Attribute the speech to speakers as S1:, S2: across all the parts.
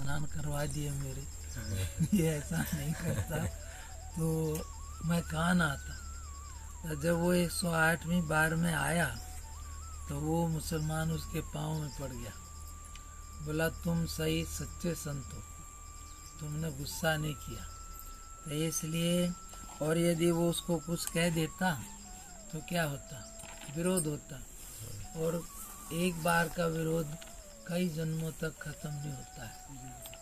S1: स्नान करवा दिए मेरे। ये ऐसा नहीं करता तो मैं कहाँ नहाता। तो जब वो 108वीं बार में आया तो वो मुसलमान उसके पाँव में पड़ गया, बोला तुम सही सच्चे संत हो, तुमने गुस्सा नहीं किया। तो इसलिए, और यदि वो उसको कुछ कह देता तो क्या होता, विरोध होता, और एक बार का विरोध कई जन्मों तक खत्म नहीं होता है,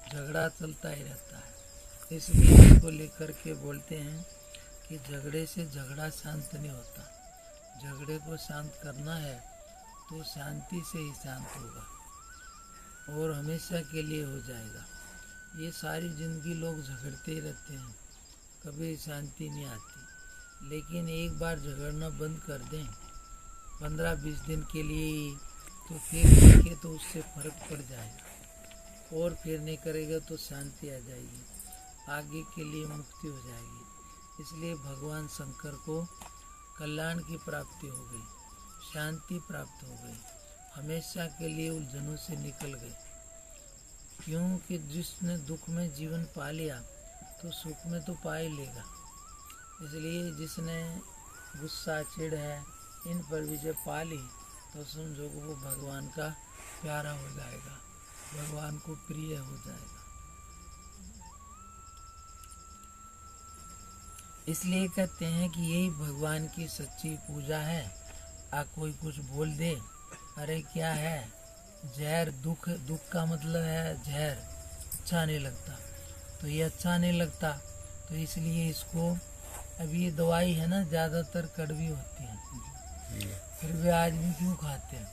S1: झगड़ा चलता ही रहता है। इसलिए इसको लेकर के बोलते हैं कि झगड़े से झगड़ा शांत नहीं होता। झगड़े को शांत करना है तो शांति से ही शांत होगा और हमेशा के लिए हो जाएगा। ये सारी जिंदगी लोग झगड़ते ही रहते हैं, कभी शांति नहीं आती। लेकिन एक बार झगड़ना बंद कर दें 15-20 दिन के लिए ही, तो फिर देखे तो उससे फर्क पड़ जाएगा, और फिर नहीं करेगा तो शांति आ जाएगी, आगे के लिए मुक्ति हो जाएगी। इसलिए भगवान शंकर को कल्याण की प्राप्ति हो गई, शांति प्राप्त हो गई, हमेशा के लिए उलझनों से निकल गए। क्योंकि जिसने दुख में जीवन पा लिया तो सुख में तो पा ही लेगा। इसलिए जिसने गुस्सा चिढ़ है इन पर विजय पा ली तो समझो वो भगवान का प्यारा हो जाएगा, भगवान को प्रिय हो जाएगा। इसलिए कहते हैं कि यही भगवान की सच्ची पूजा है। कोई कुछ बोल दे, अरे क्या है जहर, दुख का मतलब है जहर, अच्छा नहीं लगता, तो ये अच्छा नहीं लगता तो इसलिए इसको, अब ये दवाई है ना ज़्यादातर कड़वी होती है, फिर भी आदमी क्यों खाते हैं,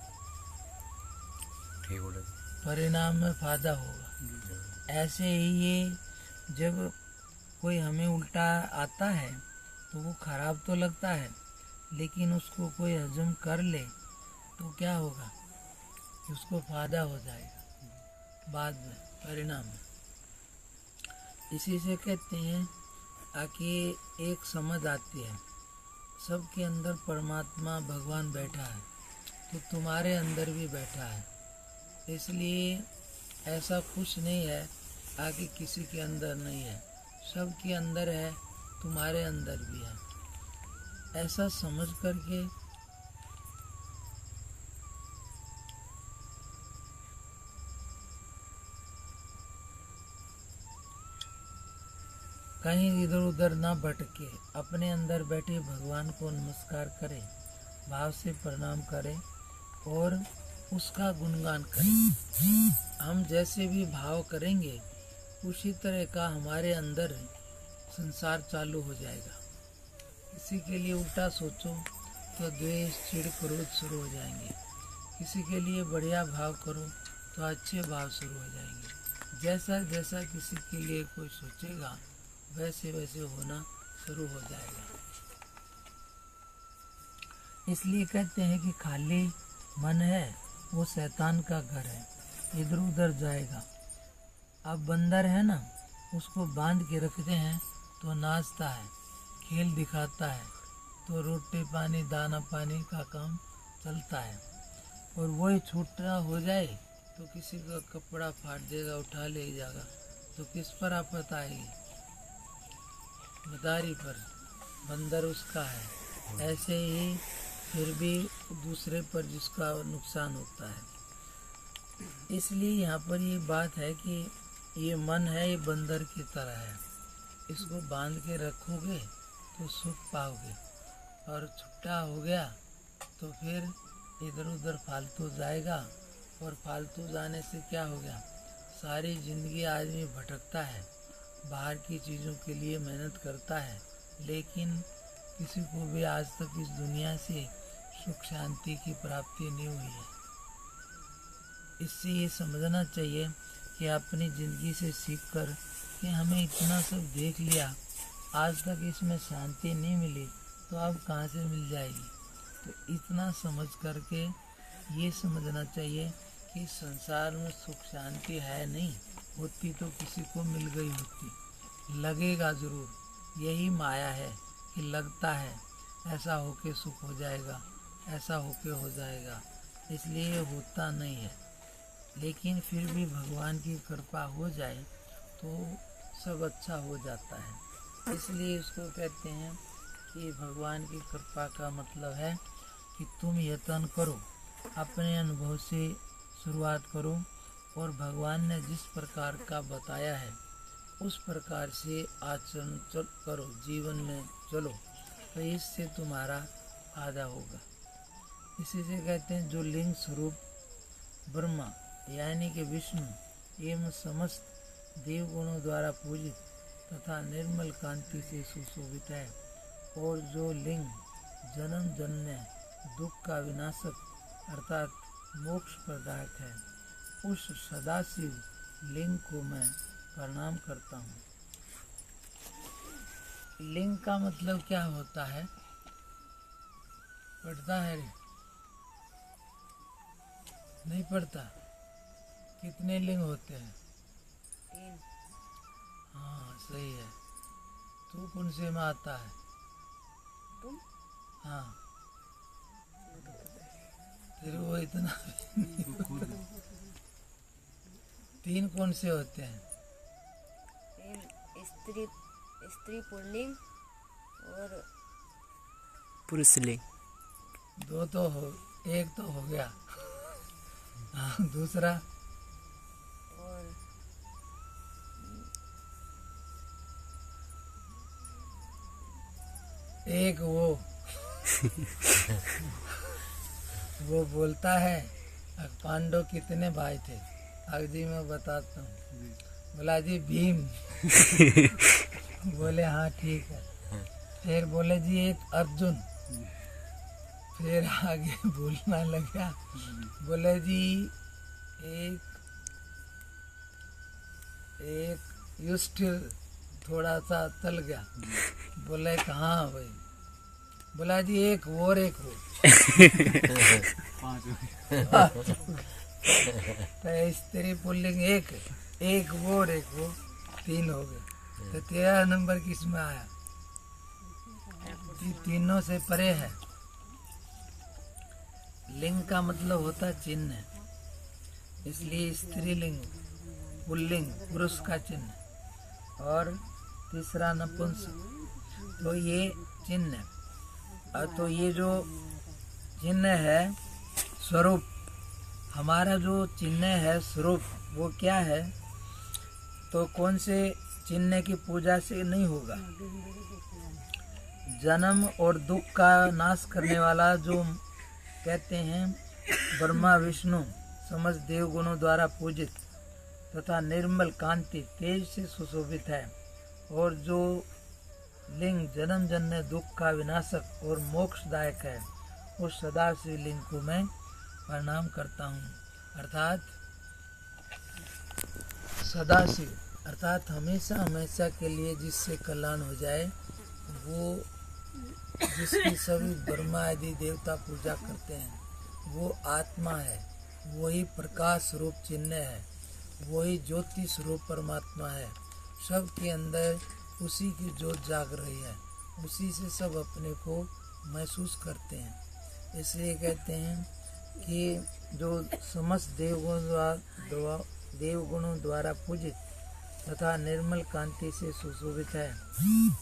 S1: परिणाम में फायदा होगा। ऐसे ही ये जब कोई हमें उल्टा आता है तो वो खराब तो लगता है, लेकिन उसको कोई हजम कर ले तो क्या होगा, उसको फायदा हो जाएगा बाद में, परिणाम में। इसी से कहते हैं कि एक समझ आती है, सबके अंदर परमात्मा भगवान बैठा है तो तुम्हारे अंदर भी बैठा है। इसलिए ऐसा कुछ नहीं है आगे किसी के अंदर नहीं है, सबके अंदर है, तुम्हारे अंदर भी है। ऐसा समझ करके कहीं इधर उधर ना भटके, अपने अंदर बैठे भगवान को नमस्कार करें, भाव से प्रणाम करें और उसका गुणगान करें। हम जैसे भी भाव करेंगे उसी तरह का हमारे अंदर संसार चालू हो जाएगा। किसी के लिए उल्टा सोचो तो द्वेष चिढ़ क्रोध शुरू हो जाएंगे, किसी के लिए बढ़िया भाव करो तो अच्छे भाव शुरू हो जाएंगे। जैसा जैसा किसी के लिए कोई सोचेगा वैसे वैसे होना शुरू हो जाएगा। इसलिए कहते हैं कि खाली मन है वो शैतान का घर है, इधर उधर जाएगा। अब बंदर है ना, उसको बांध के रखते हैं तो नाचता है, खेल दिखाता है, तो रोटी पानी दाना पानी का काम चलता है। और वही छूटा हो जाए तो किसी का कपड़ा फाड़ देगा, उठा ले जाएगा, तो किस पर आफत आएगी, मदारी पर, बंदर उसका है। ऐसे ही फिर भी दूसरे पर जिसका नुकसान होता है। इसलिए यहाँ पर ये बात है कि ये मन है, ये बंदर की तरह है, इसको बांध के रखोगे तो सुख पाओगे, और छुट्टा हो गया तो फिर इधर उधर फालतू जाएगा। और फालतू जाने से क्या हो गया, सारी ज़िंदगी आदमी भटकता है, बाहर की चीज़ों के लिए मेहनत करता है, लेकिन किसी को भी आज तक इस दुनिया से सुख शांति की प्राप्ति नहीं हुई है। इससे ये समझना चाहिए कि अपनी ज़िंदगी से सीखकर कि हमें इतना सब देख लिया, आज तक इसमें शांति नहीं मिली तो अब कहाँ से मिल जाएगी। तो इतना समझ करके ये समझना चाहिए कि संसार में सुख शांति है नहीं, होती तो किसी को मिल गई होती, लगेगा ज़रूर, यही माया है कि लगता है ऐसा होके सुख हो जाएगा, ऐसा होके हो जाएगा, इसलिए होता नहीं है। लेकिन फिर भी भगवान की कृपा हो जाए तो सब अच्छा हो जाता है। इसलिए इसको कहते हैं कि भगवान की कृपा का मतलब है कि तुम यत्न करो, अपने अनुभव से शुरुआत करो और भगवान ने जिस प्रकार का बताया है उस प्रकार से आचरण करो, जीवन में चलो, तो इससे तुम्हारा फायदा होगा। इसी से कहते हैं जो लिंग स्वरूप ब्रह्मा यानी कि विष्णु एवं समस्त देवगुणों द्वारा पूजित तथा निर्मल कांति से सुशोभित है और जो लिंग जन्म जन्य दुख का विनाशक अर्थात मोक्ष प्रदायक है, उस सदाशिव लिंग को मैं प्रणाम करता हूँ। लिंग का मतलब क्या होता है? पढ़ता है रे? नहीं पढ़ता? कितने लिंग होते हैं?
S2: 3।
S1: हाँ सही है। तू कौन से में आता है?
S2: तुम?
S1: हाँ फिर वो इतना 3 कौन से होते हैं?
S2: 3 स्त्री पुल्लिंग और
S3: पुरुषलिंग।
S1: 2 तो हो, 1 तो हो गया। हाँ दूसरा?
S2: और
S1: एक वो बोलता है पांडव कितने भाई थे? अब जी मैं बताता हूँ। बोला जी भीम। बोले हाँ ठीक है। फिर बोले जी एक अर्जुन। फिर आगे बोलना लगा, बोले जी एक युष्टिर थोड़ा सा चल गया। बोले कहाँ भाई? बोला जी एक वो। तो स्त्री पुल्लिंग एक वो 3 हो गए। तो 13 नंबर किस में आया? तीनों से परे है। लिंग का मतलब होता है चिन्ह, इसलिए स्त्रीलिंग पुल्लिंग पुरुष का चिन्ह और तीसरा नपुंसक। तो ये चिन्ह, और तो ये जो चिन्ह है स्वरूप, हमारा जो चिन्ह है स्वरूप वो क्या है? तो कौन से चिन्ह की पूजा से नहीं होगा? जन्म और दुख का नाश करने वाला जो कहते हैं ब्रह्मा विष्णु समस्त देवगुणों द्वारा पूजित तथा निर्मल कांति तेज से सुशोभित है और जो लिंग जन्म जन्य दुख का विनाशक और मोक्षदायक है, उस सदाशिव लिंग को मैं प्रणाम करता हूँ। अर्थात सदाशिव अर्थात हमेशा हमेशा के लिए जिससे कल्याण हो जाए, वो जिसकी सभी ब्रह्मा आदि देवता पूजा करते हैं, वो आत्मा है, वही प्रकाश स्वरूप चिन्ह है, वही ज्योति स्वरूप परमात्मा है। सब के अंदर उसी की ज्योत जाग रही है, उसी से सब अपने को महसूस करते हैं। इसलिए कहते हैं कि जो समस्त देवगुणों द्वारा पूजित तथा निर्मल कांति से सुशोभित है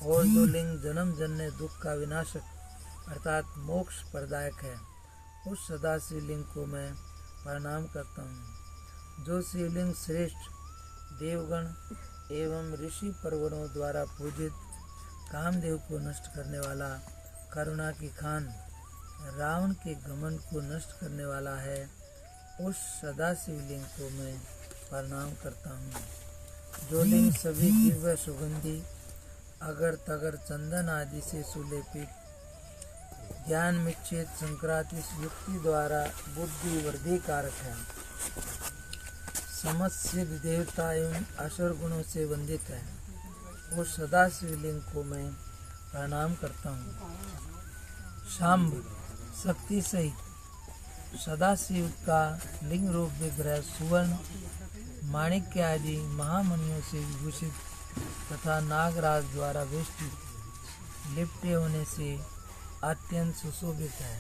S1: और जो लिंग जन्म जन्य दुख का विनाशक अर्थात मोक्ष प्रदायक है, उस सदाशिव लिंग को मैं प्रणाम करता हूँ। जो शिवलिंग श्रेष्ठ देवगण एवं ऋषि परवरों द्वारा पूजित कामदेव को नष्ट करने वाला, करुणा की खान रावण के घमंड को नष्ट करने वाला है, उस सदाशिव लिंग को मैं प्रणाम करता हूँ। जो लिंग सभी दिव्य सुगंधी अगर तगर चंदन आदि से सुलेपित ज्ञान मिच्छेद संक्रांति युक्ति द्वारा बुद्धि वृद्धि कारक है, समस्त सिद्ध देवता एवं असुर गुणों से वंदित है, उस सदाशिव लिंग को मैं प्रणाम करता हूँ। शाम्ब शक्ति सहित सदाशिव का लिंग रूप विग्रह सुवर्ण माणिक्य आदि महामणियों से विभूषित तथा नागराज द्वारा वेष्टित लिपटे होने से अत्यंत सुशोभित है।